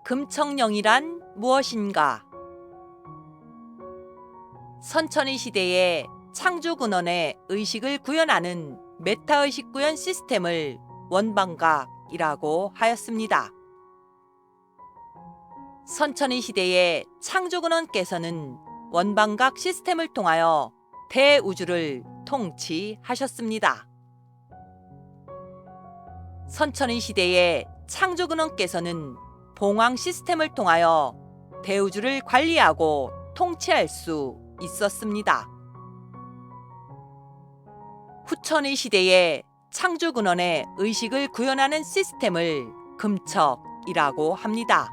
금청령이란 무엇인가? 선천의 시대에 창조근원의 의식을 구현하는 메타의식 구현 시스템을 원방각이라고 하였습니다. 선천의 시대에 창조근원께서는 원방각 시스템을 통하여 대우주를 통치하셨습니다. 선천의 시대에 창조근원께서는 봉황 시스템을 통하여 대우주를 관리하고 통치할 수 있었습니다. 후천의 시대에 창조근원의 의식을 구현하는 시스템을 금척이라고 합니다.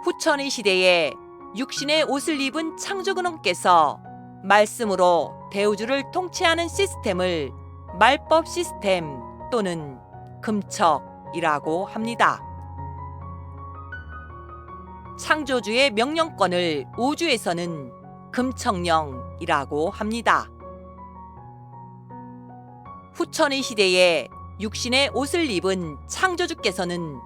후천의 시대에 육신의 옷을 입은 창조근원께서 말씀으로 대우주를 통치하는 시스템을 말법 시스템 또는 금척이라고 합니다. 창조주의 명령권을 우주에서는 금청령이라고 합니다. 후천의 시대에 육신의 옷을 입은 창조주께서는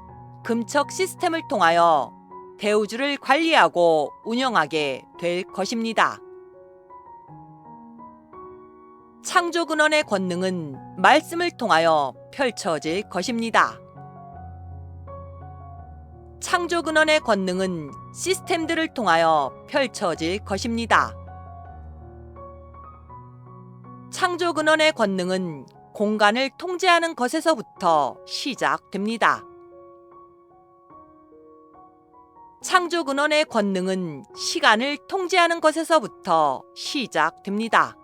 금척 시스템을 통하여 대우주를 관리하고 운영하게 될 것입니다. 창조근원의 권능은 말씀을 통하여 펼쳐질 것입니다. 창조근원의 권능은 시스템들을 통하여 펼쳐질 것입니다. 창조근원의 권능은 공간을 통제하는 것에서부터 시작됩니다. 창조근원의 권능은 시간을 통제하는 것에서부터 시작됩니다.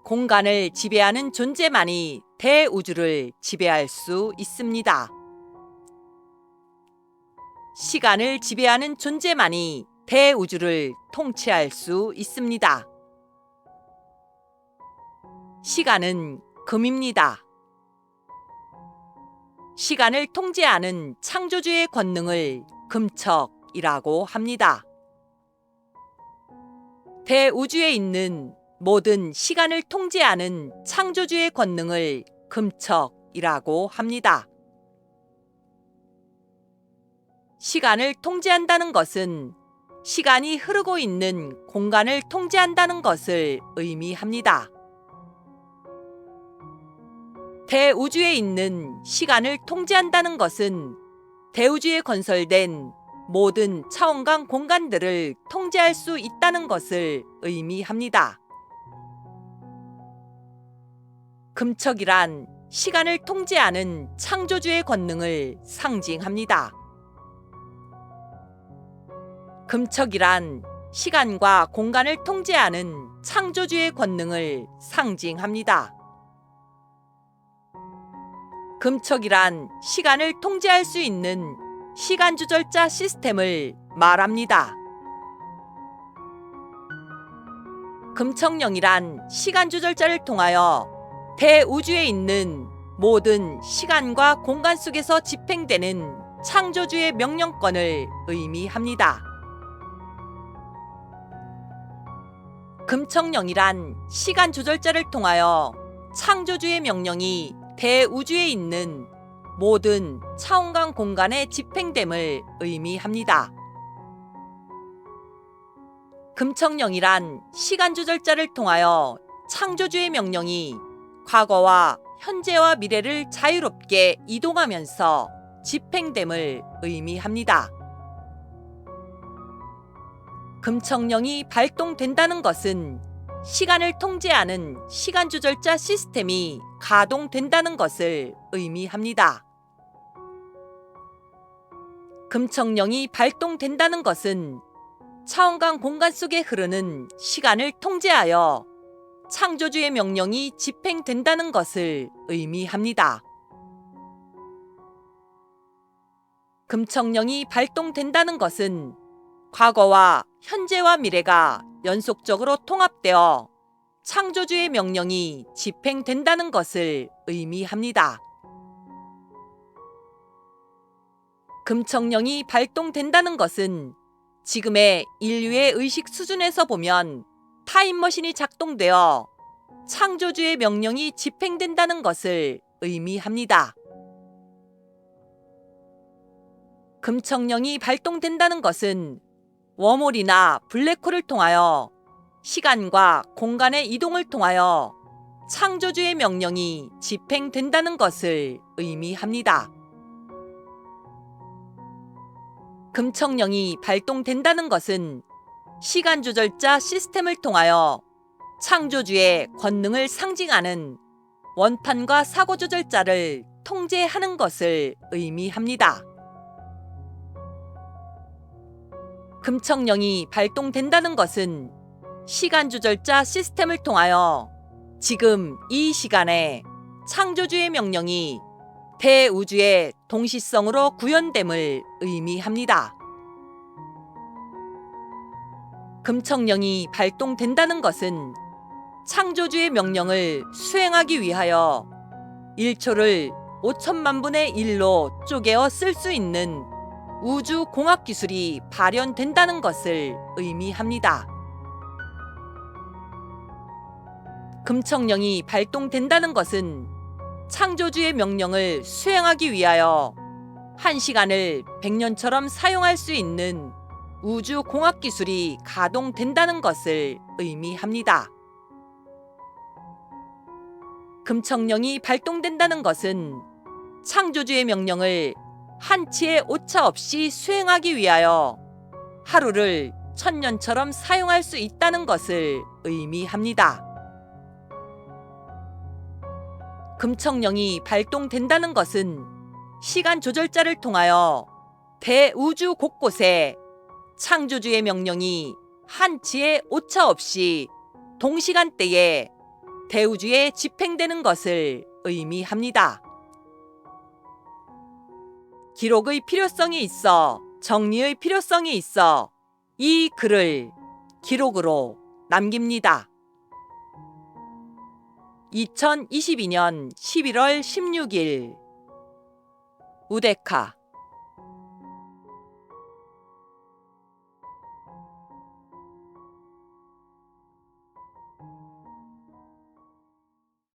공간을 지배하는 존재만이 대우주를 지배할 수 있습니다. 시간을 지배하는 존재만이 대우주를 통치할 수 있습니다. 시간은 금입니다. 시간을 통제하는 창조주의 권능을 금척이라고 합니다. 대우주에 있는 모든 시간을 통제하는 창조주의 권능을 금척이라고 합니다. 시간을 통제한다는 것은 시간이 흐르고 있는 공간을 통제한다는 것을 의미합니다. 대우주에 있는 시간을 통제한다는 것은 대우주에 건설된 모든 차원강 공간들을 통제할 수 있다는 것을 의미합니다. 금척이란 시간을 통제하는 창조주의 권능을 상징합니다. 금척이란 시간과 공간을 통제하는 창조주의 권능을 상징합니다. 금척이란 시간을 통제할 수 있는 시간 조절자 시스템을 말합니다. 금청령이란 시간 조절자를 통하여 대우주에 있는 모든 시간과 공간 속에서 집행되는 창조주의 명령권을 의미합니다. 금청령이란 시간 조절자를 통하여 창조주의 명령이 대우주에 있는 모든 차원강 공간에 집행됨을 의미합니다. 금청령이란 시간 조절자를 통하여 창조주의 명령이 과거와 현재와 미래를 자유롭게 이동하면서 집행됨을 의미합니다. 금청령이 발동된다는 것은 시간을 통제하는 시간 조절자 시스템이 가동된다는 것을 의미합니다. 금청령이 발동된다는 것은 차원강 공간 속에 흐르는 시간을 통제하여 창조주의 명령이 집행된다는 것을 의미합니다. 금청령이 발동된다는 것은 과거와 현재와 미래가 연속적으로 통합되어 창조주의 명령이 집행된다는 것을 의미합니다. 금청령이 발동된다는 것은 지금의 인류의 의식 수준에서 보면 타임머신이 작동되어 창조주의 명령이 집행된다는 것을 의미합니다. 금청령이 발동된다는 것은 웜홀이나 블랙홀을 통하여 시간과 공간의 이동을 통하여 창조주의 명령이 집행된다는 것을 의미합니다. 금청령이 발동된다는 것은 시간 조절자 시스템을 통하여 창조주의 권능을 상징하는 원판과 사고 조절자를 통제하는 것을 의미합니다. 금청령이 발동된다는 것은 시간 조절자 시스템을 통하여 지금 이 시간에 창조주의 명령이 대우주의 동시성으로 구현됨을 의미합니다. 금청령이 발동된다는 것은 창조주의 명령을 수행하기 위하여 1초를 5천만 분의 1로 쪼개어 쓸 수 있는 우주공학 기술이 발현된다는 것을 의미합니다. 금청령이 발동된다는 것은 창조주의 명령을 수행하기 위하여 1시간을 100년처럼 사용할 수 있는 우주공학 기술이 가동된다는 것을 의미합니다. 금청령이 발동된다는 것은 창조주의 명령을 한치의 오차 없이 수행하기 위하여 하루를 1000년처럼 사용할 수 있다는 것을 의미합니다. 금청령이 발동된다는 것은 시간 조절자를 통하여 대우주 곳곳에 창조주의 명령이 한치의 오차 없이 동시간대에 대우주에 집행되는 것을 의미합니다. 기록의 필요성이 있어 정리의 필요성이 있어 이 글을 기록으로 남깁니다. 2022년 11월 16일 우데카